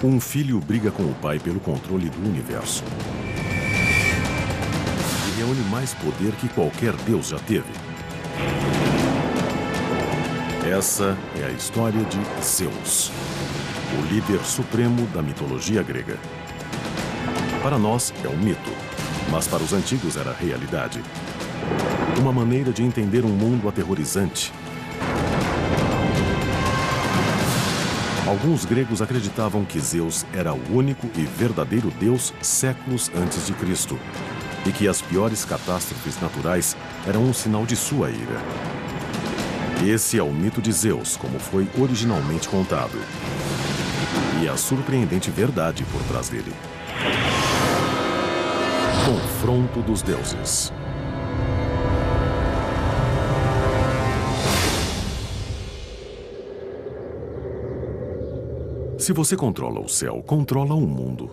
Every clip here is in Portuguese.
Um filho briga com o pai pelo controle do universo. E reúne mais poder que qualquer deus já teve. Essa é a história de Zeus, o líder supremo da mitologia grega. Para nós é um mito, mas para os antigos era realidade. Uma maneira de entender um mundo aterrorizante. Alguns gregos acreditavam que Zeus era o único e verdadeiro deus séculos antes de Cristo, e que as piores catástrofes naturais eram um sinal de sua ira. Esse é o mito de Zeus, como foi originalmente contado. E a surpreendente verdade por trás dele. Confronto dos deuses. Se você controla o céu, controla o mundo.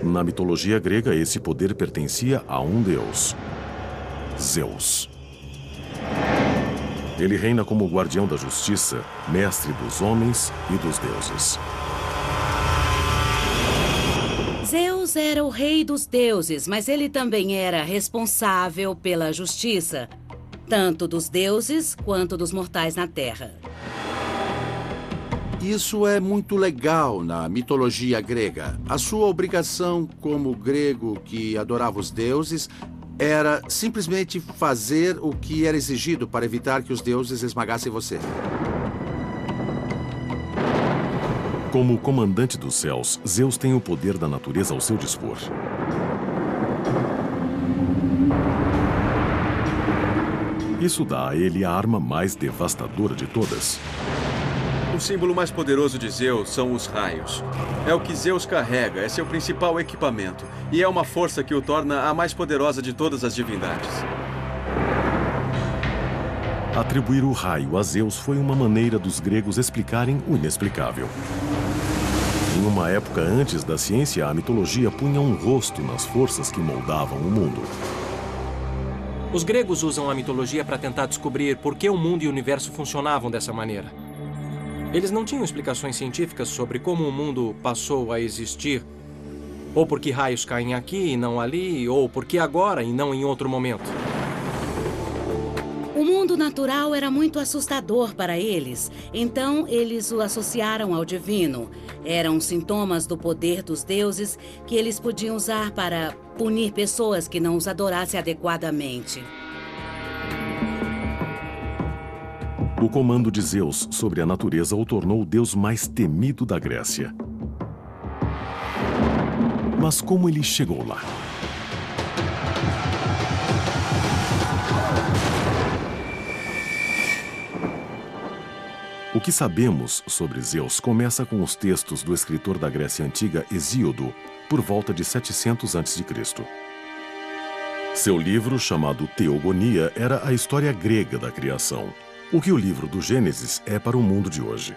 Na mitologia grega, esse poder pertencia a um deus, Zeus. Ele reina como guardião da justiça, mestre dos homens e dos deuses. Zeus era o rei dos deuses, mas ele também era responsável pela justiça, tanto dos deuses quanto dos mortais na Terra. Isso é muito legal na mitologia grega. A sua obrigação como grego que adorava os deuses era simplesmente fazer o que era exigido para evitar que os deuses esmagassem você. Como comandante dos céus, Zeus tem o poder da natureza ao seu dispor. Isso dá a ele a arma mais devastadora de todas. O símbolo mais poderoso de Zeus são os raios. É o que Zeus carrega, é seu principal equipamento. E é uma força que o torna a mais poderosa de todas as divindades. Atribuir o raio a Zeus foi uma maneira dos gregos explicarem o inexplicável. Em uma época antes da ciência, a mitologia punha um rosto nas forças que moldavam o mundo. Os gregos usam a mitologia para tentar descobrir por que o mundo e o universo funcionavam dessa maneira. Eles não tinham explicações científicas sobre como o mundo passou a existir, ou por que raios caem aqui e não ali, ou por que agora e não em outro momento. O mundo natural era muito assustador para eles, então eles o associaram ao divino. Eram sintomas do poder dos deuses que eles podiam usar para punir pessoas que não os adorassem adequadamente. O comando de Zeus sobre a natureza o tornou o deus mais temido da Grécia. Mas como ele chegou lá? O que sabemos sobre Zeus começa com os textos do escritor da Grécia Antiga, Hesíodo, por volta de 700 a.C. Seu livro, chamado Teogonia, era a história grega da criação. O que o livro do Gênesis é para o mundo de hoje.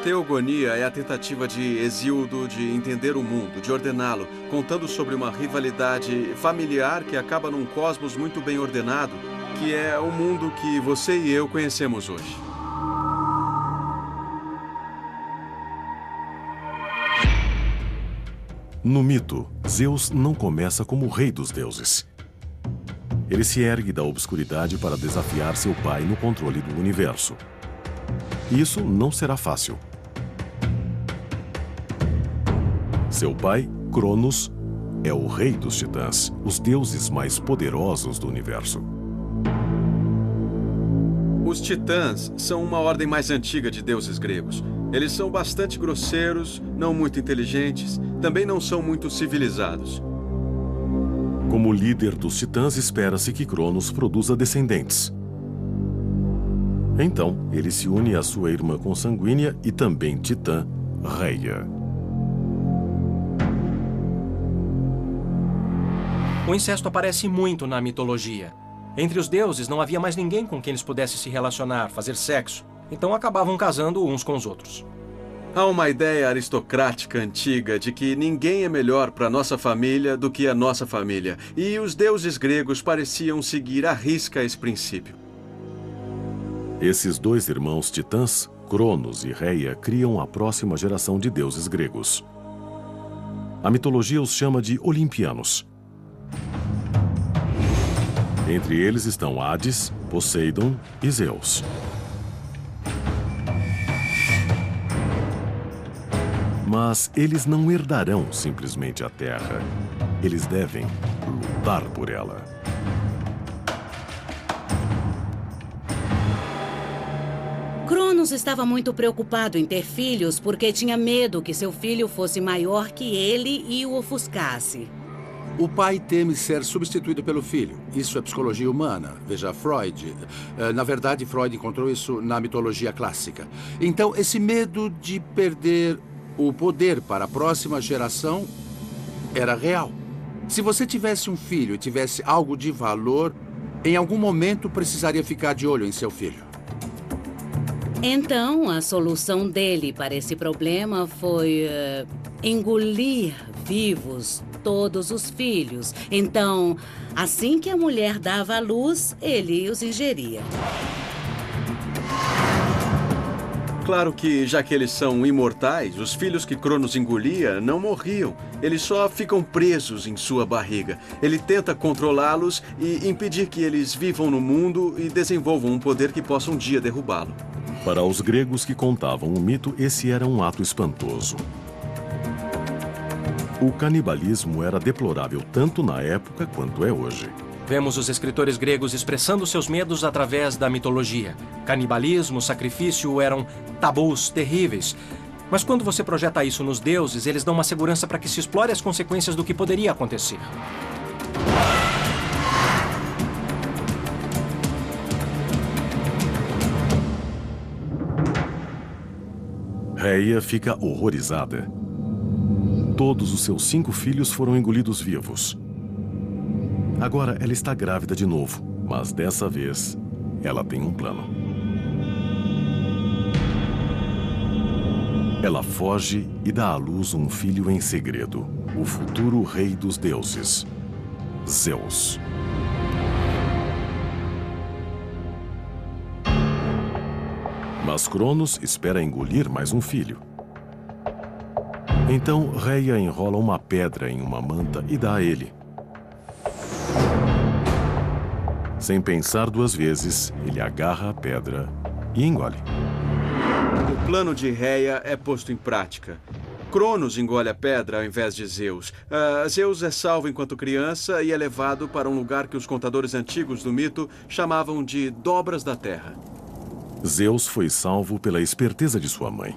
Teogonia é a tentativa de Hesíodo de entender o mundo, de ordená-lo, contando sobre uma rivalidade familiar que acaba num cosmos muito bem ordenado, que é o mundo que você e eu conhecemos hoje. No mito, Zeus não começa como o rei dos deuses. Ele se ergue da obscuridade para desafiar seu pai no controle do universo. Isso não será fácil. Seu pai, Cronos, é o rei dos titãs, os deuses mais poderosos do universo. Os titãs são uma ordem mais antiga de deuses gregos. Eles são bastante grosseiros, não muito inteligentes, também não são muito civilizados. Como líder dos titãs, espera-se que Cronos produza descendentes. Então, ele se une à sua irmã consanguínea e também titã, Reia. O incesto aparece muito na mitologia. Entre os deuses não havia mais ninguém com quem eles pudessem se relacionar, fazer sexo. Então acabavam casando uns com os outros. Há uma ideia aristocrática antiga de que ninguém é melhor para nossa família do que a nossa família. E os deuses gregos pareciam seguir à risca esse princípio. Esses dois irmãos titãs, Cronos e Reia, criam a próxima geração de deuses gregos. A mitologia os chama de olimpianos. Entre eles estão Hades, Poseidon e Zeus. Mas eles não herdarão simplesmente a Terra. Eles devem lutar por ela. Cronos estava muito preocupado em ter filhos porque tinha medo que seu filho fosse maior que ele e o ofuscasse. O pai teme ser substituído pelo filho. Isso é psicologia humana. Veja Freud. Na verdade, Freud encontrou isso na mitologia clássica. Então, esse medo de perder o poder para a próxima geração era real. Se você tivesse um filho e tivesse algo de valor, em algum momento precisaria ficar de olho em seu filho. Então, a solução dele para esse problema foi engolir vivos todos os filhos. Então, assim que a mulher dava à luz, ele os ingeria. Claro que, já que eles são imortais, os filhos que Cronos engolia não morriam. Eles só ficam presos em sua barriga. Ele tenta controlá-los e impedir que eles vivam no mundo e desenvolvam um poder que possa um dia derrubá-lo. Para os gregos que contavam o mito, esse era um ato espantoso. O canibalismo era deplorável tanto na época quanto é hoje. Vemos os escritores gregos expressando seus medos através da mitologia. Canibalismo, sacrifício eram tabus terríveis. Mas quando você projeta isso nos deuses, eles dão uma segurança para que se explore as consequências do que poderia acontecer. Reia fica horrorizada. Todos os seus 5 filhos foram engolidos vivos. Agora ela está grávida de novo, mas dessa vez ela tem um plano. Ela foge e dá à luz um filho em segredo, o futuro rei dos deuses, Zeus. Mas Cronos espera engolir mais um filho. Então Reia enrola uma pedra em uma manta e dá a ele. Sem pensar 2 vezes, ele agarra a pedra e engole. O plano de Reia é posto em prática. Cronos engole a pedra ao invés de Zeus. Zeus é salvo enquanto criança e é levado para um lugar que os contadores antigos do mito chamavam de Dobras da Terra. Zeus foi salvo pela esperteza de sua mãe.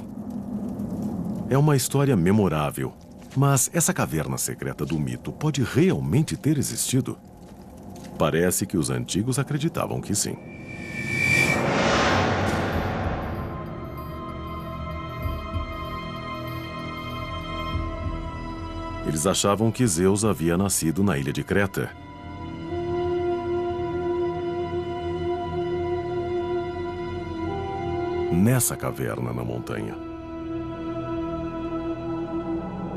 É uma história memorável, mas essa caverna secreta do mito pode realmente ter existido? Parece que os antigos acreditavam que sim. Eles achavam que Zeus havia nascido na ilha de Creta. Nessa caverna na montanha.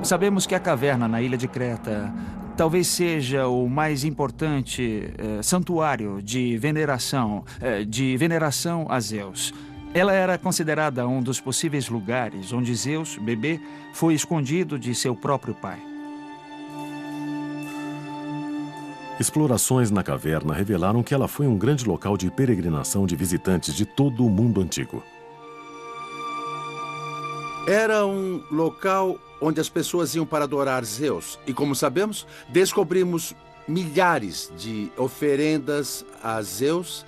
Sabemos que a caverna na ilha de Creta talvez seja o mais importante santuário de veneração a Zeus. Ela era considerada um dos possíveis lugares onde Zeus, bebê, foi escondido de seu próprio pai. Explorações na caverna revelaram que ela foi um grande local de peregrinação de visitantes de todo o mundo antigo. Era um local onde as pessoas iam para adorar Zeus. E como sabemos, descobrimos milhares de oferendas a Zeus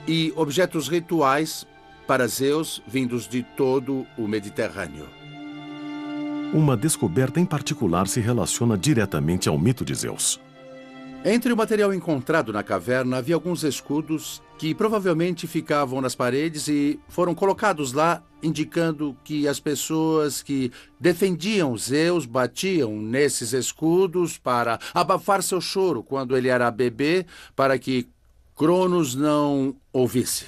e objetos rituais para Zeus vindos de todo o Mediterrâneo. Uma descoberta em particular se relaciona diretamente ao mito de Zeus. Entre o material encontrado na caverna havia alguns escudos que provavelmente ficavam nas paredes e foram colocados lá, indicando que as pessoas que defendiam Zeus batiam nesses escudos para abafar seu choro quando ele era bebê, para que Cronos não ouvisse.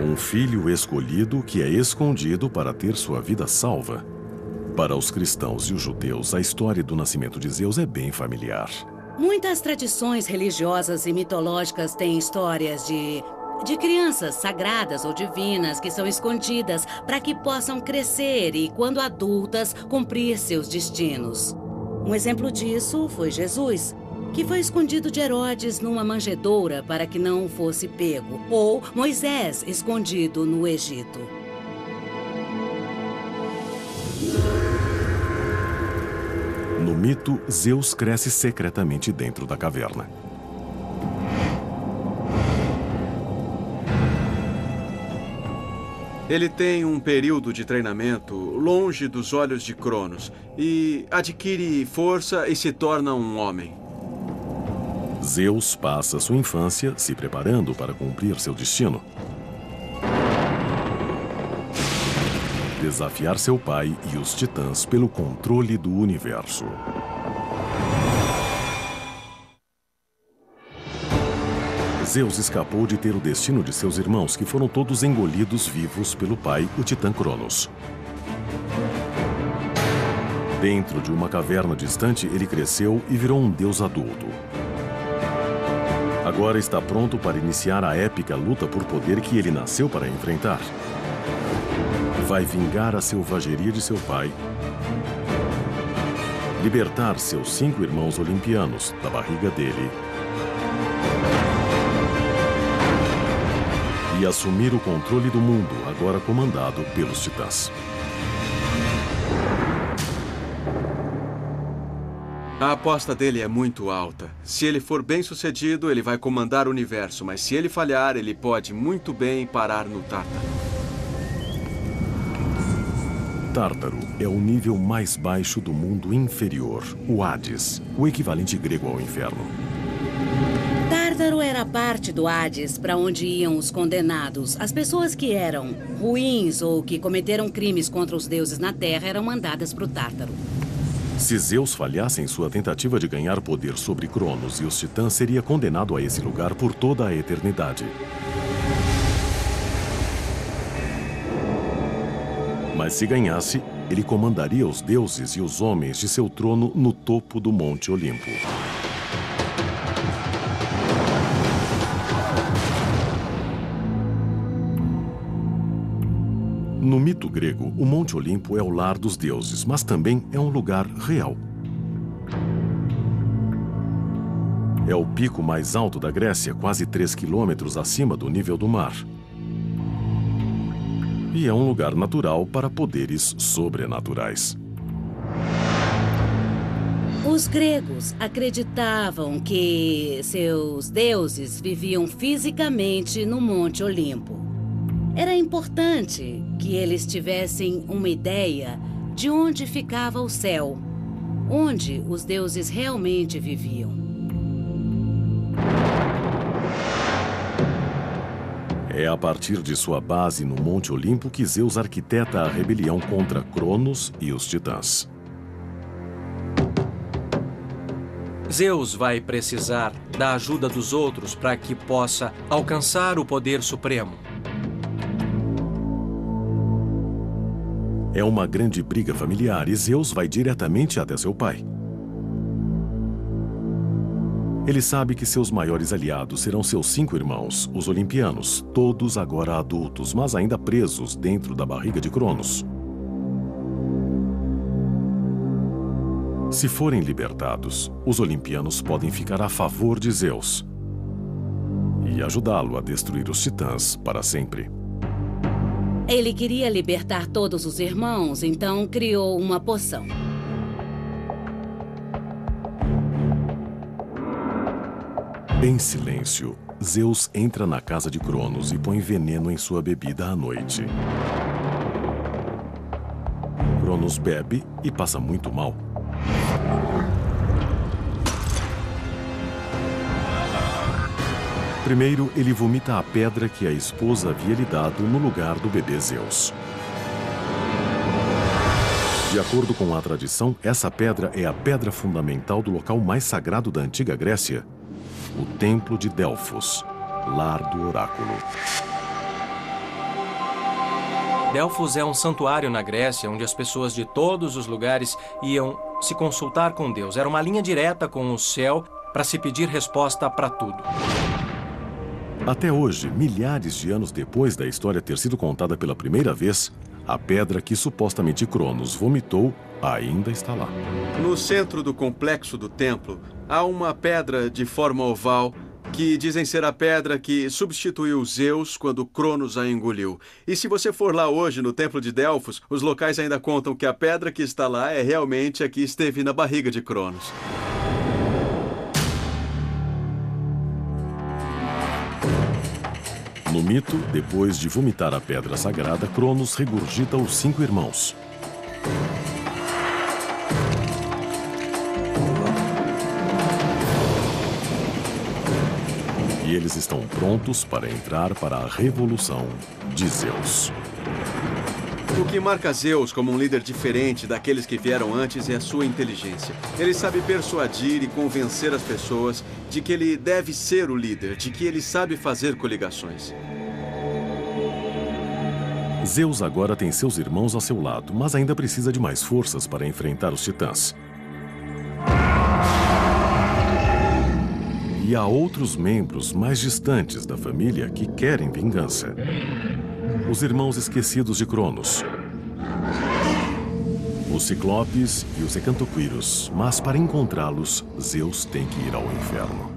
Um filho escolhido que é escondido para ter sua vida salva. Para os cristãos e os judeus, a história do nascimento de Zeus é bem familiar. Muitas tradições religiosas e mitológicas têm histórias de crianças sagradas ou divinas que são escondidas para que possam crescer e, quando adultas, cumprir seus destinos. Um exemplo disso foi Jesus, que foi escondido de Herodes numa manjedoura para que não fosse pego, ou Moisés, escondido no Egito. No mito, Zeus cresce secretamente dentro da caverna. Ele tem um período de treinamento longe dos olhos de Cronos e adquire força e se torna um homem. Zeus passa sua infância se preparando para cumprir seu destino. Desafiar seu pai e os titãs pelo controle do universo. Zeus escapou de ter o destino de seus irmãos, que foram todos engolidos vivos pelo pai, o titã Cronos. Dentro de uma caverna distante, ele cresceu e virou um deus adulto. Agora está pronto para iniciar a épica luta por poder que ele nasceu para enfrentar. Vai vingar a selvageria de seu pai, libertar seus 5 irmãos olimpianos da barriga dele e assumir o controle do mundo, agora comandado pelos titãs. A aposta dele é muito alta. Se ele for bem-sucedido, ele vai comandar o universo, mas se ele falhar, ele pode muito bem parar no Tártaro. Tártaro é o nível mais baixo do mundo inferior, o Hades, o equivalente grego ao inferno. Tártaro era parte do Hades para onde iam os condenados. As pessoas que eram ruins ou que cometeram crimes contra os deuses na Terra eram mandadas para o Tártaro. Se Zeus falhasse em sua tentativa de ganhar poder sobre Cronos e os titãs, seria condenado a esse lugar por toda a eternidade. Mas se ganhasse, ele comandaria os deuses e os homens de seu trono no topo do Monte Olimpo. No mito grego, o Monte Olimpo é o lar dos deuses, mas também é um lugar real. É o pico mais alto da Grécia, quase 3 quilômetros acima do nível do mar. E é um lugar natural para poderes sobrenaturais. Os gregos acreditavam que seus deuses viviam fisicamente no Monte Olimpo. Era importante que eles tivessem uma ideia de onde ficava o céu, onde os deuses realmente viviam. É a partir de sua base no Monte Olimpo que Zeus arquiteta a rebelião contra Cronos e os titãs. Zeus vai precisar da ajuda dos outros para que possa alcançar o poder supremo. É uma grande briga familiar e Zeus vai diretamente até seu pai. Ele sabe que seus maiores aliados serão seus 5 irmãos, os olimpianos, todos agora adultos, mas ainda presos dentro da barriga de Cronos. Se forem libertados, os olimpianos podem ficar a favor de Zeus e ajudá-lo a destruir os titãs para sempre. Ele queria libertar todos os irmãos, então criou uma poção. Em silêncio, Zeus entra na casa de Cronos e põe veneno em sua bebida à noite. Cronos bebe e passa muito mal. Primeiro, ele vomita a pedra que a esposa havia lhe dado no lugar do bebê Zeus. De acordo com a tradição, essa pedra é a pedra fundamental do local mais sagrado da antiga Grécia, o Templo de Delfos, lar do oráculo. Delfos é um santuário na Grécia onde as pessoas de todos os lugares iam se consultar com Deus. Era uma linha direta com o céu para se pedir resposta para tudo. Até hoje, milhares de anos depois da história ter sido contada pela primeira vez, a pedra que supostamente Cronos vomitou ainda está lá. No centro do complexo do templo, há uma pedra de forma oval que dizem ser a pedra que substituiu Zeus quando Cronos a engoliu. E se você for lá hoje no templo de Delfos, os locais ainda contam que a pedra que está lá é realmente a que esteve na barriga de Cronos. No mito, depois de vomitar a pedra sagrada, Cronos regurgita os 5 irmãos. E eles estão prontos para entrar para a revolução de Zeus. O que marca Zeus como um líder diferente daqueles que vieram antes é a sua inteligência. Ele sabe persuadir e convencer as pessoas de que ele deve ser o líder, de que ele sabe fazer coligações. Zeus agora tem seus irmãos a seu lado, mas ainda precisa de mais forças para enfrentar os titãs. E há outros membros mais distantes da família que querem vingança. Os irmãos esquecidos de Cronos. Os Ciclopes e os Hecantoquíros. Mas para encontrá-los, Zeus tem que ir ao inferno.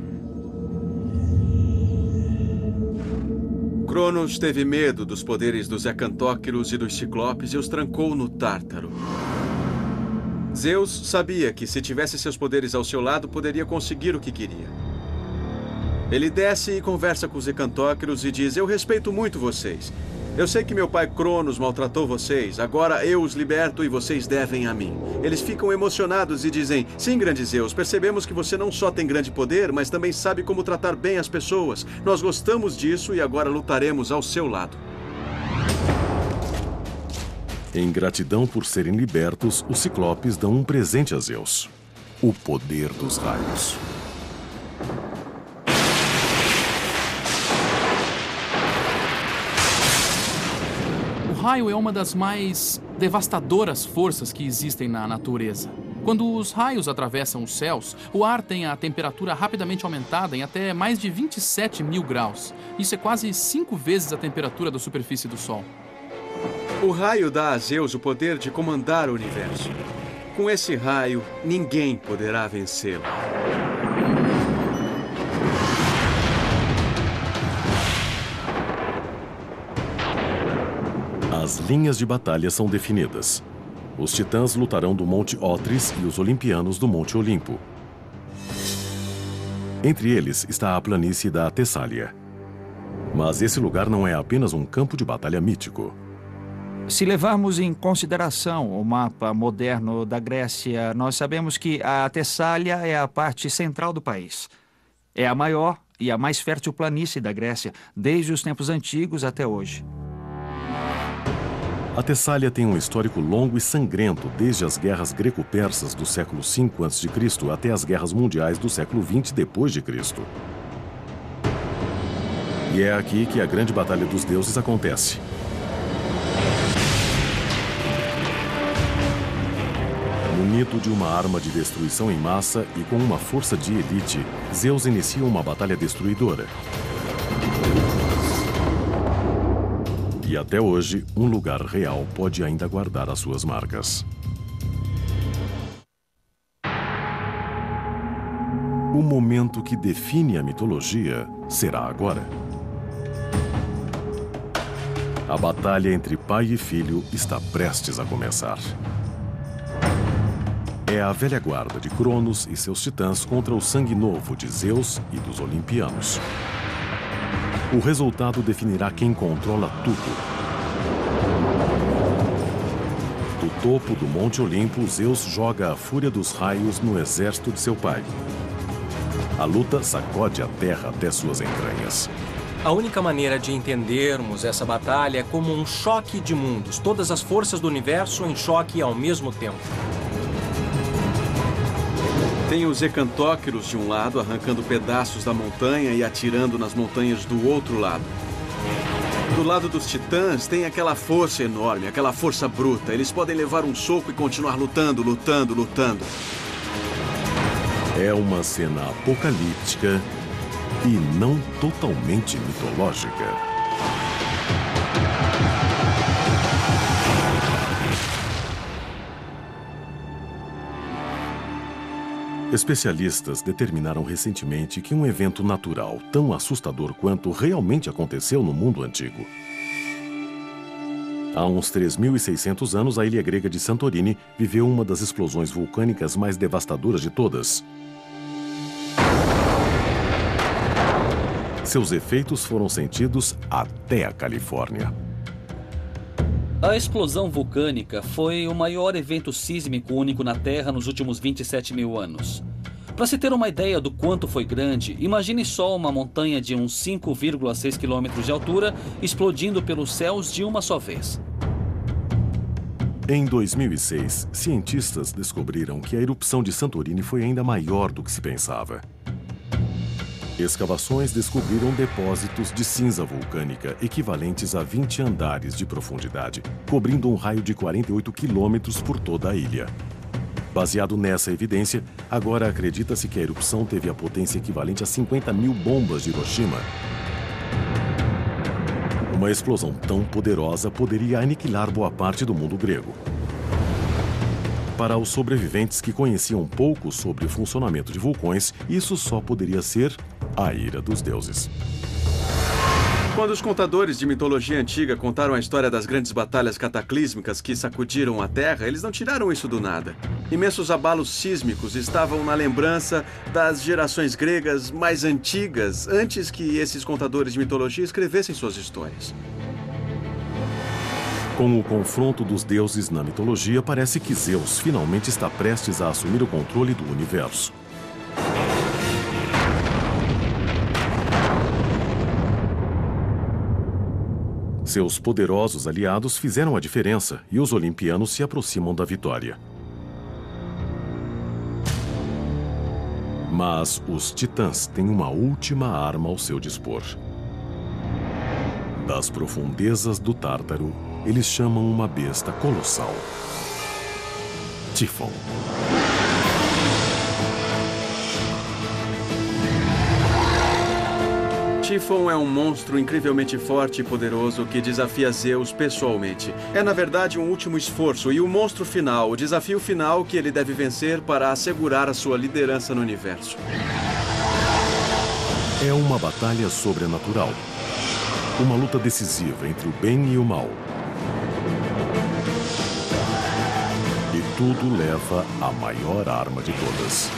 Cronos teve medo dos poderes dos Hecantóquiros e dos Ciclopes e os trancou no Tártaro. Zeus sabia que, se tivesse seus poderes ao seu lado, poderia conseguir o que queria. Ele desce e conversa com os Hecantóquiros e diz: eu respeito muito vocês. Eu sei que meu pai Cronos maltratou vocês. Agora eu os liberto e vocês devem a mim. Eles ficam emocionados e dizem: sim, grande Zeus, percebemos que você não só tem grande poder, mas também sabe como tratar bem as pessoas. Nós gostamos disso e agora lutaremos ao seu lado. Em gratidão por serem libertos, os Ciclopes dão um presente a Zeus: o poder dos raios. O raio é uma das mais devastadoras forças que existem na natureza. Quando os raios atravessam os céus, o ar tem a temperatura rapidamente aumentada em até mais de 27 mil graus. Isso é quase 5 vezes a temperatura da superfície do Sol. O raio dá a Zeus o poder de comandar o universo. Com esse raio, ninguém poderá vencê-lo. As linhas de batalha são definidas. Os titãs lutarão do Monte Otris e os olimpianos do Monte Olimpo. Entre eles está a planície da Tessália. Mas esse lugar não é apenas um campo de batalha mítico. Se levarmos em consideração o mapa moderno da Grécia, nós sabemos que a Tessália é a parte central do país. É a maior e a mais fértil planície da Grécia, desde os tempos antigos até hoje. A Tessália tem um histórico longo e sangrento, desde as guerras greco-persas do século V a.C. até as guerras mundiais do século XX d.C. E é aqui que a grande batalha dos deuses acontece. No mito de uma arma de destruição em massa e com uma força de elite, Zeus inicia uma batalha destruidora. E até hoje, um lugar real pode ainda guardar as suas marcas. O momento que define a mitologia será agora. A batalha entre pai e filho está prestes a começar. É a velha guarda de Cronos e seus titãs contra o sangue novo de Zeus e dos olimpianos. O resultado definirá quem controla tudo. Do topo do Monte Olimpo, Zeus joga a fúria dos raios no exército de seu pai. A luta sacode a terra até suas entranhas. A única maneira de entendermos essa batalha é como um choque de mundos. Todas as forças do universo em choque ao mesmo tempo. Tem os Hecantóquiros de um lado, arrancando pedaços da montanha e atirando nas montanhas do outro lado. Do lado dos titãs, tem aquela força enorme, aquela força bruta. Eles podem levar um soco e continuar lutando, lutando, lutando. É uma cena apocalíptica e não totalmente mitológica. Especialistas determinaram recentemente que um evento natural tão assustador quanto realmente aconteceu no mundo antigo. Há uns 3.600 anos, a ilha grega de Santorini viveu uma das explosões vulcânicas mais devastadoras de todas. Seus efeitos foram sentidos até a Califórnia. A explosão vulcânica foi o maior evento sísmico único na Terra nos últimos 27 mil anos. Para se ter uma ideia do quanto foi grande, imagine só uma montanha de uns 5,6 quilômetros de altura explodindo pelos céus de uma só vez. Em 2006, cientistas descobriram que a erupção de Santorini foi ainda maior do que se pensava. Escavações descobriram depósitos de cinza vulcânica equivalentes a 20 andares de profundidade, cobrindo um raio de 48 quilômetros por toda a ilha. Baseado nessa evidência, agora acredita-se que a erupção teve a potência equivalente a 50.000 bombas de Hiroshima. Uma explosão tão poderosa poderia aniquilar boa parte do mundo grego. Para os sobreviventes que conheciam pouco sobre o funcionamento de vulcões, isso só poderia ser a ira dos deuses. Quando os contadores de mitologia antiga contaram a história das grandes batalhas cataclísmicas que sacudiram a Terra, eles não tiraram isso do nada. Imensos abalos sísmicos estavam na lembrança das gerações gregas mais antigas, antes que esses contadores de mitologia escrevessem suas histórias. Com o confronto dos deuses na mitologia, parece que Zeus finalmente está prestes a assumir o controle do universo. Seus poderosos aliados fizeram a diferença e os olimpianos se aproximam da vitória. Mas os titãs têm uma última arma ao seu dispor. Das profundezas do Tártaro, eles chamam uma besta colossal: Tífon. Tífon é um monstro incrivelmente forte e poderoso que desafia Zeus pessoalmente. É, na verdade, um último esforço e o monstro final, o desafio final que ele deve vencer para assegurar a sua liderança no universo. É uma batalha sobrenatural. Uma luta decisiva entre o bem e o mal. E tudo leva à maior arma de todas.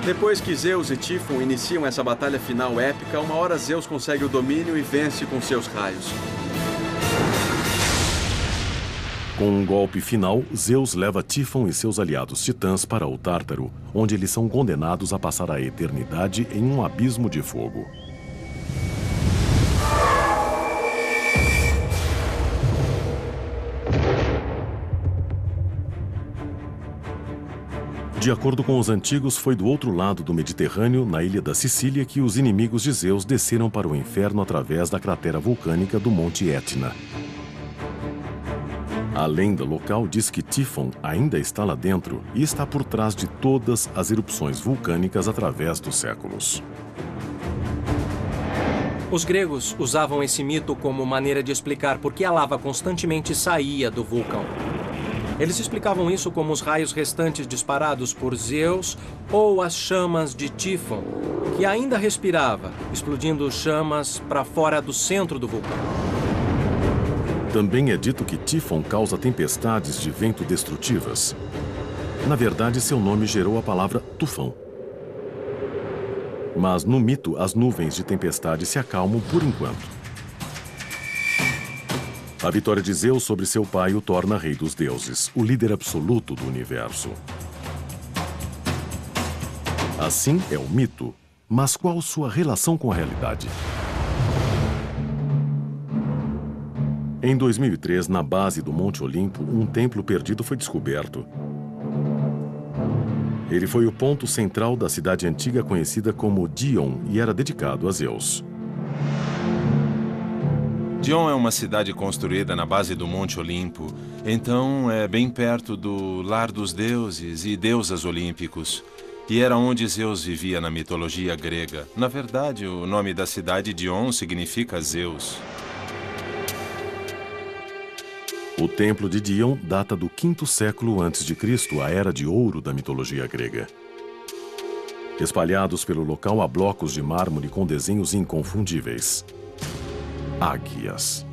Depois que Zeus e Tífon iniciam essa batalha final épica, uma hora Zeus consegue o domínio e vence com seus raios. Com um golpe final, Zeus leva Tífon e seus aliados titãs para o Tártaro, onde eles são condenados a passar a eternidade em um abismo de fogo. De acordo com os antigos, foi do outro lado do Mediterrâneo, na ilha da Sicília, que os inimigos de Zeus desceram para o inferno através da cratera vulcânica do Monte Etna. A lenda local diz que Tífon ainda está lá dentro e está por trás de todas as erupções vulcânicas através dos séculos. Os gregos usavam esse mito como maneira de explicar por que a lava constantemente saía do vulcão. Eles explicavam isso como os raios restantes disparados por Zeus ou as chamas de Tífon, que ainda respirava, explodindo chamas para fora do centro do vulcão. Também é dito que Tífon causa tempestades de vento destrutivas. Na verdade, seu nome gerou a palavra tufão. Mas no mito, as nuvens de tempestade se acalmam por enquanto. A vitória de Zeus sobre seu pai o torna rei dos deuses, o líder absoluto do universo. Assim é o mito, mas qual sua relação com a realidade? Em 2003, na base do Monte Olimpo, um templo perdido foi descoberto. Ele foi o ponto central da cidade antiga conhecida como Dion e era dedicado a Zeus. Dion é uma cidade construída na base do Monte Olimpo, então é bem perto do lar dos deuses e deusas olímpicos. E era onde Zeus vivia na mitologia grega. Na verdade, o nome da cidade Dion significa Zeus. O templo de Dion data do 5º século a.C., a era de ouro da mitologia grega. Espalhados pelo local há blocos de mármore com desenhos inconfundíveis. Águias.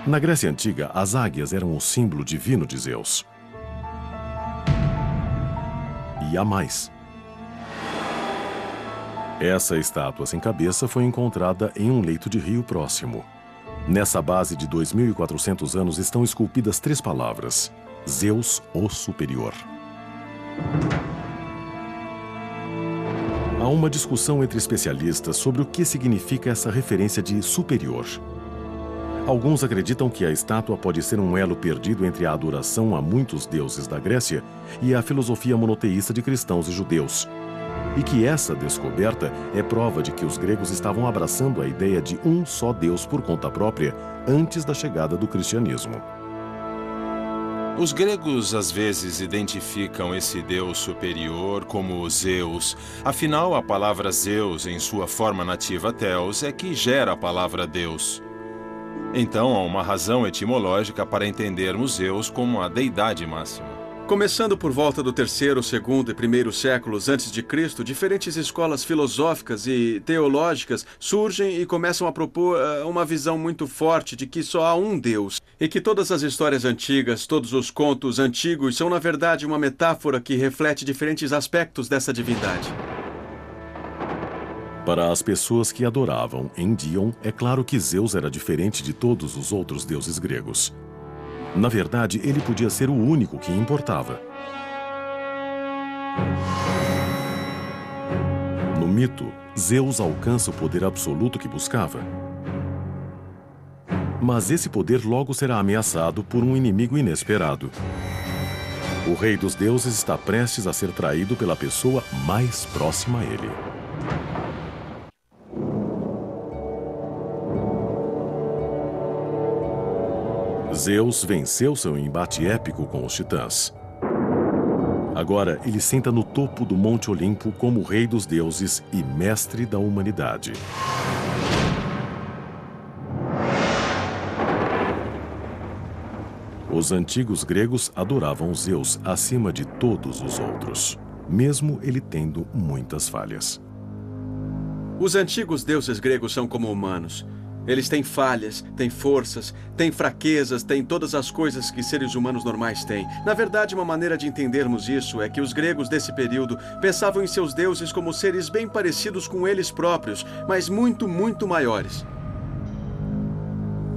Na Grécia Antiga, as águias eram o símbolo divino de Zeus. E há mais. Essa estátua sem cabeça foi encontrada em um leito de rio próximo. Nessa base de 2.400 anos estão esculpidas 3 palavras: Zeus, o Superior. Há uma discussão entre especialistas sobre o que significa essa referência de superior. Alguns acreditam que a estátua pode ser um elo perdido entre a adoração a muitos deuses da Grécia e a filosofia monoteísta de cristãos e judeus. E que essa descoberta é prova de que os gregos estavam abraçando a ideia de um só Deus por conta própria antes da chegada do cristianismo. Os gregos às vezes identificam esse deus superior como Zeus. Afinal, a palavra Zeus, em sua forma nativa Theos, é que gera a palavra Deus. Então, há uma razão etimológica para entendermos Zeus como a deidade máxima. Começando por volta do 3º, 2º e 1º séculos antes de Cristo, diferentes escolas filosóficas e teológicas surgem e começam a propor uma visão muito forte de que só há um Deus e que todas as histórias antigas, todos os contos antigos são na verdade uma metáfora que reflete diferentes aspectos dessa divindade. Para as pessoas que adoravam em Dion, é claro que Zeus era diferente de todos os outros deuses gregos. Na verdade, ele podia ser o único que importava. No mito, Zeus alcança o poder absoluto que buscava. Mas esse poder logo será ameaçado por um inimigo inesperado. O rei dos deuses está prestes a ser traído pela pessoa mais próxima a ele. Zeus venceu seu embate épico com os titãs. Agora, ele senta no topo do Monte Olimpo como rei dos deuses e mestre da humanidade. Os antigos gregos adoravam Zeus acima de todos os outros, mesmo ele tendo muitas falhas. Os antigos deuses gregos são como humanos. Eles têm falhas, têm forças, têm fraquezas, têm todas as coisas que seres humanos normais têm. Na verdade, uma maneira de entendermos isso é que os gregos desse período pensavam em seus deuses como seres bem parecidos com eles próprios, mas muito, muito maiores.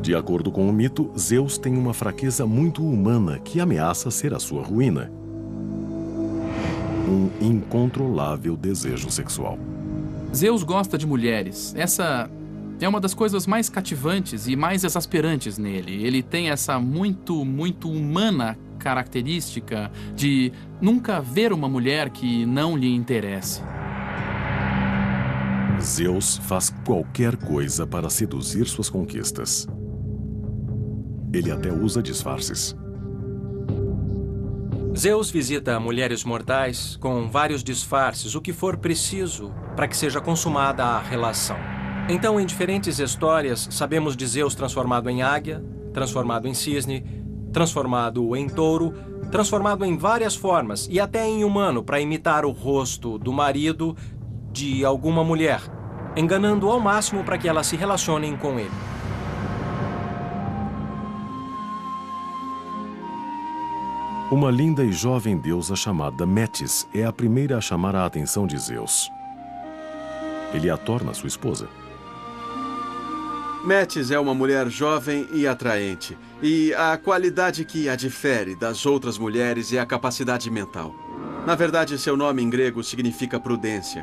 De acordo com o mito, Zeus tem uma fraqueza muito humana que ameaça ser a sua ruína. Um incontrolável desejo sexual. Zeus gosta de mulheres. Essa é uma das coisas mais cativantes e mais exasperantes nele. Ele tem essa muito humana característica de nunca ver uma mulher que não lhe interesse. Zeus faz qualquer coisa para seduzir suas conquistas. Ele até usa disfarces. Zeus visita mulheres mortais com vários disfarces, o que for preciso para que seja consumada a relação. Então, em diferentes histórias, sabemos de Zeus transformado em águia, transformado em cisne, transformado em touro, transformado em várias formas e até em humano para imitar o rosto do marido de alguma mulher, enganando ao máximo para que elas se relacionem com ele. Uma linda e jovem deusa chamada Metis é a primeira a chamar a atenção de Zeus. Ele a torna sua esposa. Metis é uma mulher jovem e atraente, e a qualidade que a difere das outras mulheres é a capacidade mental. Na verdade, seu nome em grego significa prudência.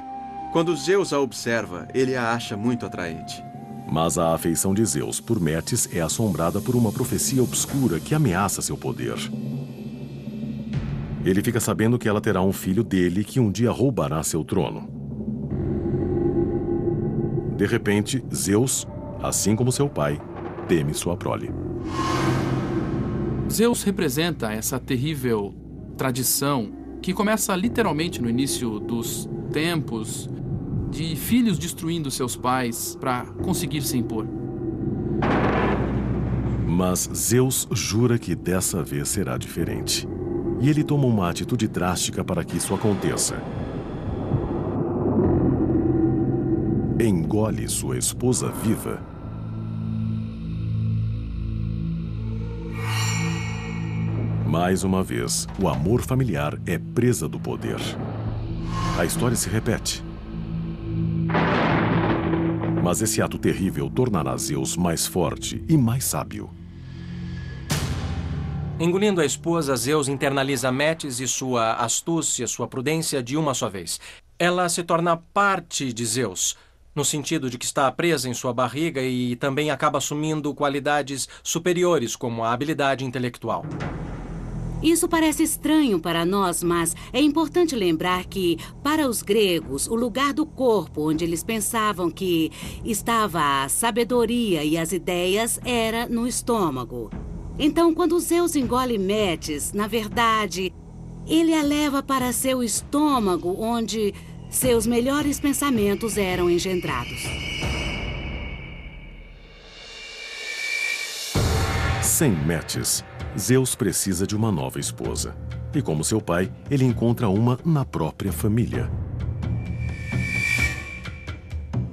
Quando Zeus a observa, ele a acha muito atraente. Mas a afeição de Zeus por Metis é assombrada por uma profecia obscura que ameaça seu poder. Ele fica sabendo que ela terá um filho dele que um dia roubará seu trono. De repente, Zeus assim como seu pai teme sua prole. Zeus representa essa terrível tradição que começa literalmente no início dos tempos, de filhos destruindo seus pais para conseguir se impor. Mas Zeus jura que dessa vez será diferente. E ele toma uma atitude drástica para que isso aconteça. Engole sua esposa viva. Mais uma vez, o amor familiar é presa do poder. A história se repete. Mas esse ato terrível tornará Zeus mais forte e mais sábio. Engolindo a esposa, Zeus internaliza Metis e sua astúcia, sua prudência de uma só vez. Ela se torna parte de Zeus, no sentido de que está presa em sua barriga e também acaba assumindo qualidades superiores, como a habilidade intelectual. Isso parece estranho para nós, mas é importante lembrar que, para os gregos, o lugar do corpo onde eles pensavam que estava a sabedoria e as ideias era no estômago. Então, quando Zeus engole Metis, na verdade, ele a leva para seu estômago, onde seus melhores pensamentos eram engendrados. Sem Metis, Zeus precisa de uma nova esposa. E como seu pai, ele encontra uma na própria família.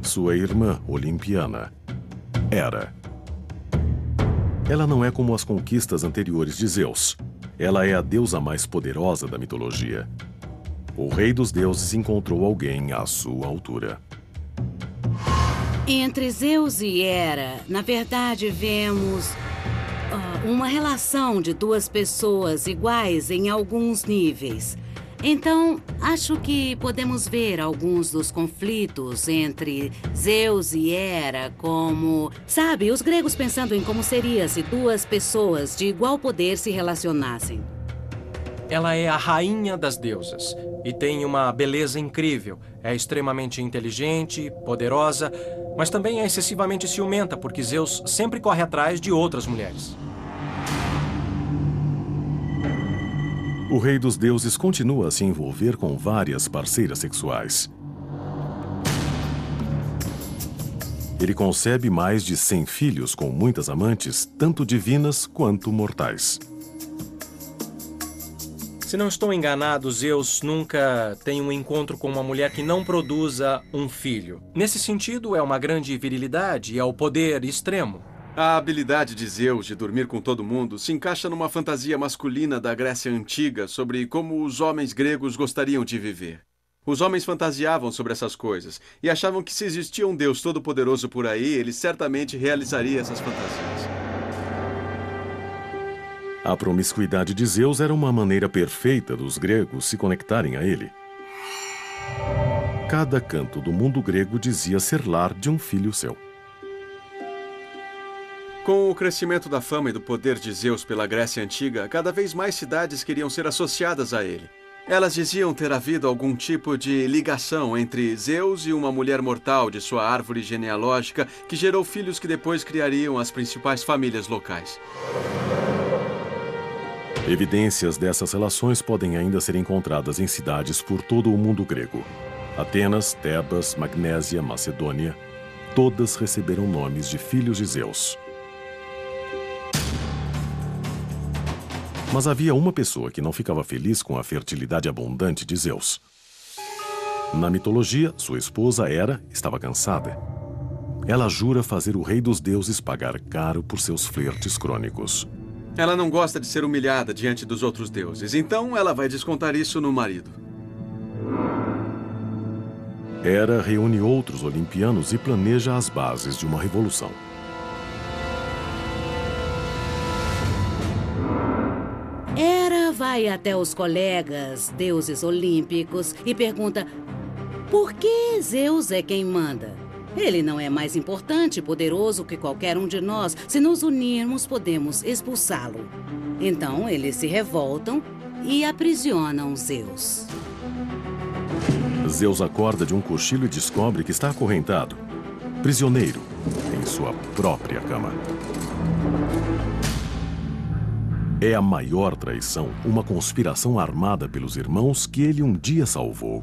Sua irmã olimpiana, Hera. Ela não é como as conquistas anteriores de Zeus. Ela é a deusa mais poderosa da mitologia. O rei dos deuses encontrou alguém à sua altura. Entre Zeus e Hera, na verdade, vemos uma relação de duas pessoas iguais em alguns níveis. Então, acho que podemos ver alguns dos conflitos entre Zeus e Hera como... Sabe, os gregos pensando em como seria se duas pessoas de igual poder se relacionassem. Ela é a rainha das deusas e tem uma beleza incrível. É extremamente inteligente, poderosa, mas também é excessivamente ciumenta, porque Zeus sempre corre atrás de outras mulheres. O rei dos deuses continua a se envolver com várias parceiras sexuais. Ele concebe mais de 100 filhos com muitas amantes, tanto divinas quanto mortais. Se não estou enganado, Zeus nunca tem um encontro com uma mulher que não produza um filho. Nesse sentido, é uma grande virilidade e é o poder extremo. A habilidade de Zeus de dormir com todo mundo se encaixa numa fantasia masculina da Grécia Antiga sobre como os homens gregos gostariam de viver. Os homens fantasiavam sobre essas coisas e achavam que se existia um Deus todo-poderoso por aí, ele certamente realizaria essas fantasias. A promiscuidade de Zeus era uma maneira perfeita dos gregos se conectarem a ele. Cada canto do mundo grego dizia ser lar de um filho seu. Com o crescimento da fama e do poder de Zeus pela Grécia Antiga, cada vez mais cidades queriam ser associadas a ele. Elas diziam ter havido algum tipo de ligação entre Zeus e uma mulher mortal de sua árvore genealógica que gerou filhos que depois criariam as principais famílias locais. Evidências dessas relações podem ainda ser encontradas em cidades por todo o mundo grego. Atenas, Tebas, Magnésia, Macedônia, todas receberam nomes de filhos de Zeus. Mas havia uma pessoa que não ficava feliz com a fertilidade abundante de Zeus. Na mitologia, sua esposa Hera estava cansada. Ela jura fazer o rei dos deuses pagar caro por seus flertes crônicos. Ela não gosta de ser humilhada diante dos outros deuses, então ela vai descontar isso no marido. Hera reúne outros olimpianos e planeja as bases de uma revolução. Hera vai até os colegas deuses olímpicos e pergunta por que Zeus é quem manda. Ele não é mais importante e poderoso que qualquer um de nós. Se nos unirmos, podemos expulsá-lo. Então, eles se revoltam e aprisionam Zeus. Zeus acorda de um cochilo e descobre que está acorrentado, prisioneiro, em sua própria cama. É a maior traição, uma conspiração armada pelos irmãos que ele um dia salvou.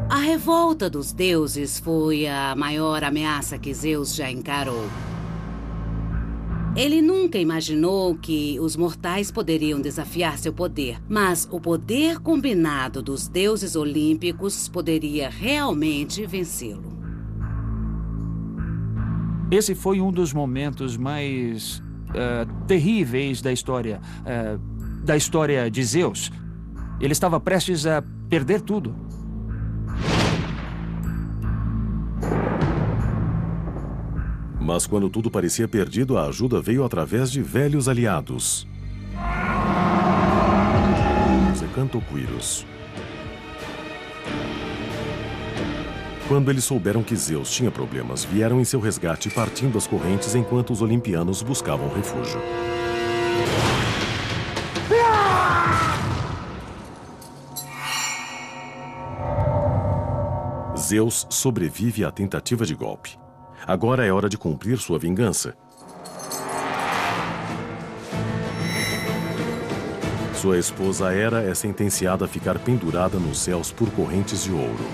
A revolta dos deuses foi a maior ameaça que Zeus já encarou. Ele nunca imaginou que os mortais poderiam desafiar seu poder, mas o poder combinado dos deuses olímpicos poderia realmente vencê-lo. Esse foi um dos momentos mais terríveis da história de Zeus. Ele estava prestes a perder tudo. Mas quando tudo parecia perdido, a ajuda veio através de velhos aliados. Os Ecantoquíros. Quando eles souberam que Zeus tinha problemas, vieram em seu resgate partindo as correntes enquanto os olimpianos buscavam refúgio. Zeus sobrevive à tentativa de golpe. Agora é hora de cumprir sua vingança. Sua esposa Hera é sentenciada a ficar pendurada nos céus por correntes de ouro.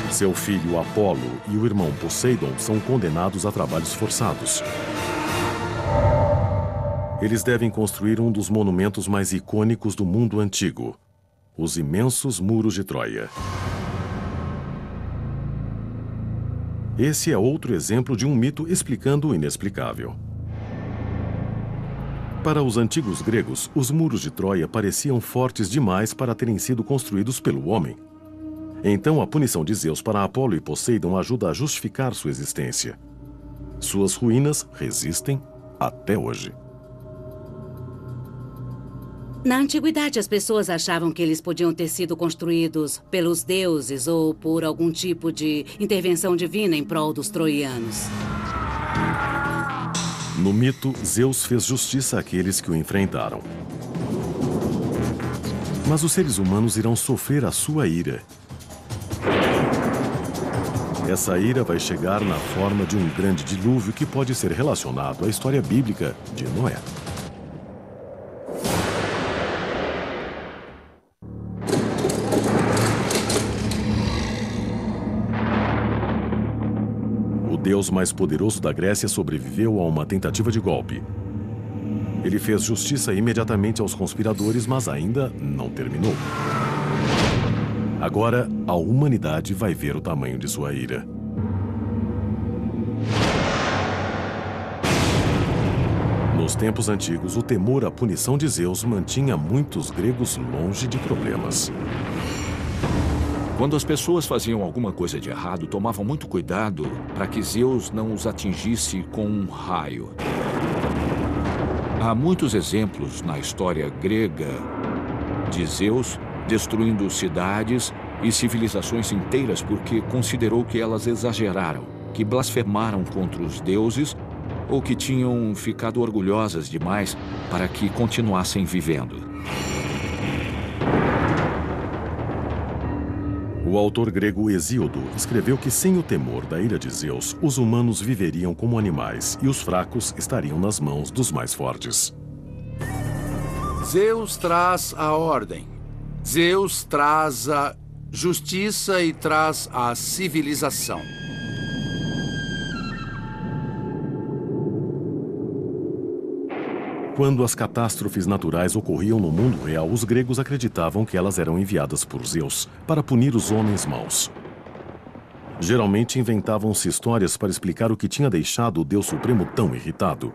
Seu filho Apolo e o irmão Poseidon são condenados a trabalhos forçados. Eles devem construir um dos monumentos mais icônicos do mundo antigo, os imensos muros de Troia. Esse é outro exemplo de um mito explicando o inexplicável. Para os antigos gregos, os muros de Troia pareciam fortes demais para terem sido construídos pelo homem. Então, a punição de Zeus para Apolo e Poseidon ajuda a justificar sua existência. Suas ruínas resistem até hoje. Na antiguidade, as pessoas achavam que eles podiam ter sido construídos pelos deuses ou por algum tipo de intervenção divina em prol dos troianos. No mito, Zeus fez justiça àqueles que o enfrentaram. Mas os seres humanos irão sofrer a sua ira. Essa ira vai chegar na forma de um grande dilúvio que pode ser relacionado à história bíblica de Noé. O deus mais poderoso da Grécia sobreviveu a uma tentativa de golpe. Ele fez justiça imediatamente aos conspiradores, mas ainda não terminou. Agora, a humanidade vai ver o tamanho de sua ira. Nos tempos antigos, o temor à punição de Zeus mantinha muitos gregos longe de problemas. Quando as pessoas faziam alguma coisa de errado, tomavam muito cuidado para que Zeus não os atingisse com um raio. Há muitos exemplos na história grega de Zeus destruindo cidades e civilizações inteiras porque considerou que elas exageraram, que blasfemaram contra os deuses ou que tinham ficado orgulhosas demais para que continuassem vivendo. O autor grego Hesíodo escreveu que sem o temor da ira de Zeus, os humanos viveriam como animais e os fracos estariam nas mãos dos mais fortes. Zeus traz a ordem. Zeus traz a justiça e traz a civilização. Quando as catástrofes naturais ocorriam no mundo real, os gregos acreditavam que elas eram enviadas por Zeus para punir os homens maus. Geralmente inventavam-se histórias para explicar o que tinha deixado o Deus Supremo tão irritado.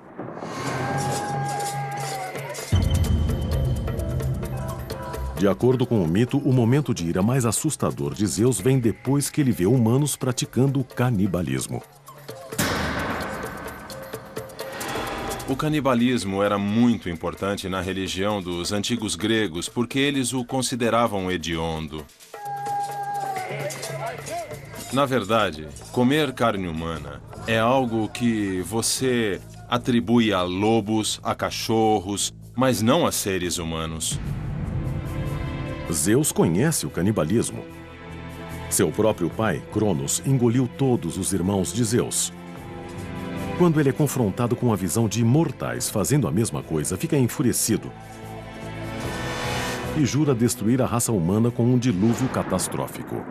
De acordo com o mito, o momento de ira mais assustador de Zeus vem depois que ele vê humanos praticando canibalismo. O canibalismo era muito importante na religião dos antigos gregos porque eles o consideravam hediondo. Na verdade, comer carne humana é algo que você atribui a lobos, a cachorros, mas não a seres humanos. Zeus conhece o canibalismo. Seu próprio pai, Cronos, engoliu todos os irmãos de Zeus. Quando ele é confrontado com a visão de imortais fazendo a mesma coisa, fica enfurecido e jura destruir a raça humana com um dilúvio catastrófico.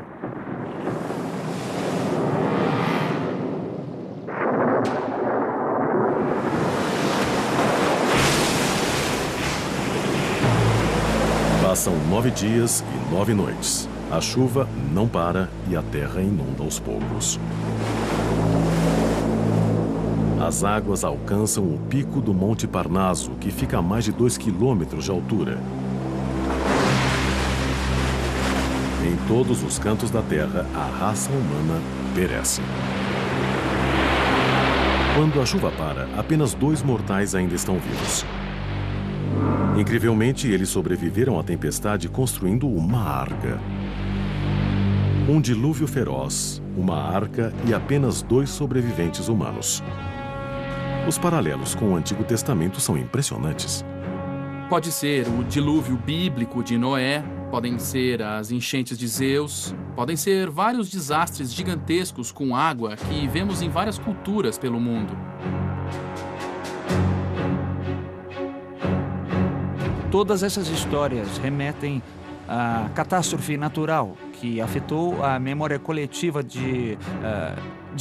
Passam 9 dias e 9 noites. A chuva não para e a terra inunda aos poucos. As águas alcançam o pico do Monte Parnaso, que fica a mais de 2 quilômetros de altura. Em todos os cantos da terra, a raça humana perece. Quando a chuva para, apenas 2 mortais ainda estão vivos. Incrivelmente, eles sobreviveram à tempestade construindo uma arca. Um dilúvio feroz, uma arca e apenas 2 sobreviventes humanos. Os paralelos com o Antigo Testamento são impressionantes. Pode ser o dilúvio bíblico de Noé, podem ser as enchentes de Zeus, podem ser vários desastres gigantescos com água que vemos em várias culturas pelo mundo. Todas essas histórias remetem à catástrofe natural que afetou a memória coletiva de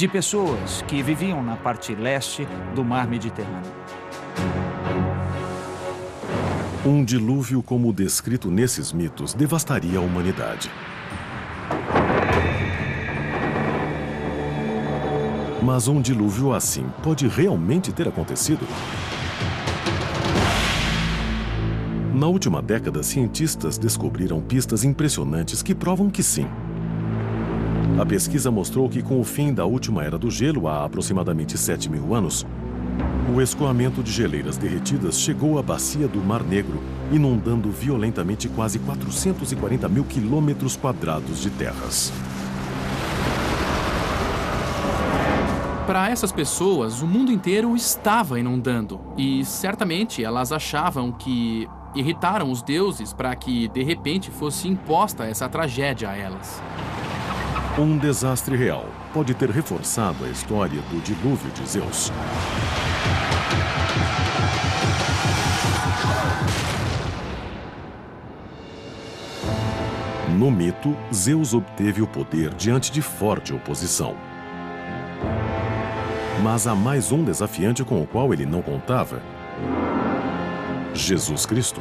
pessoas que viviam na parte leste do mar Mediterrâneo. Um dilúvio como o descrito nesses mitos devastaria a humanidade. Mas um dilúvio assim pode realmente ter acontecido? Na última década, cientistas descobriram pistas impressionantes que provam que sim. A pesquisa mostrou que, com o fim da última era do gelo, há aproximadamente 7.000 anos, o escoamento de geleiras derretidas chegou à bacia do Mar Negro, inundando violentamente quase 440 mil quilômetros quadrados de terras. Para essas pessoas, o mundo inteiro estava inundando. E certamente elas achavam que irritaram os deuses para que, de repente, fosse imposta essa tragédia a elas. Um desastre real pode ter reforçado a história do dilúvio de Zeus. No mito, Zeus obteve o poder diante de forte oposição. Mas há mais um desafiante com o qual ele não contava: Jesus Cristo.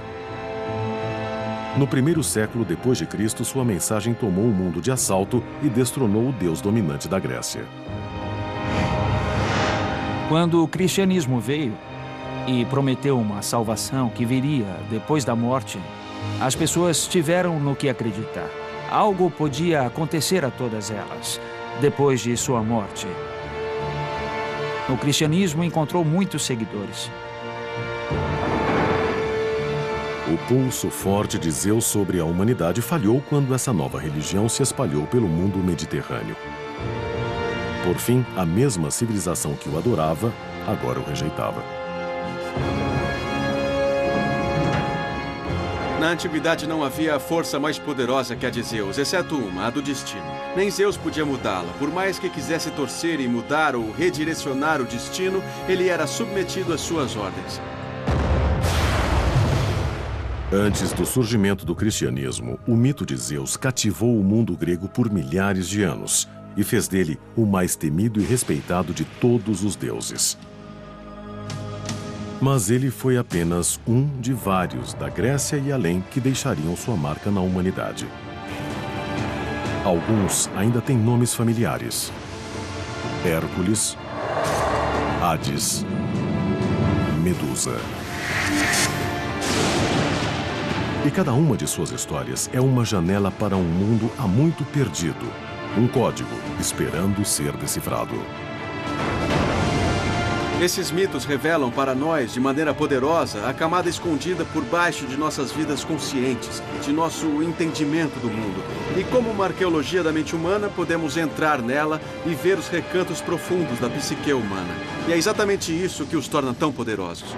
No 1º século depois de Cristo, sua mensagem tomou o mundo de assalto e destronou o deus dominante da Grécia. Quando o cristianismo veio e prometeu uma salvação que viria depois da morte, as pessoas tiveram no que acreditar. Algo podia acontecer a todas elas depois de sua morte. O cristianismo encontrou muitos seguidores. O pulso forte de Zeus sobre a humanidade falhou quando essa nova religião se espalhou pelo mundo mediterrâneo. Por fim, a mesma civilização que o adorava, agora o rejeitava. Na antiguidade não havia força mais poderosa que a de Zeus, exceto uma, a do destino. Nem Zeus podia mudá-la. Por mais que quisesse torcer e mudar ou redirecionar o destino, ele era submetido às suas ordens. Antes do surgimento do cristianismo, o mito de Zeus cativou o mundo grego por milhares de anos e fez dele o mais temido e respeitado de todos os deuses. Mas ele foi apenas um de vários da Grécia e além que deixariam sua marca na humanidade. Alguns ainda têm nomes familiares: Hércules, Hades, Medusa. E cada uma de suas histórias é uma janela para um mundo há muito perdido, um código esperando ser decifrado. Esses mitos revelam para nós, de maneira poderosa, a camada escondida por baixo de nossas vidas conscientes, de nosso entendimento do mundo. E como uma arqueologia da mente humana, podemos entrar nela e ver os recantos profundos da psique humana. E é exatamente isso que os torna tão poderosos.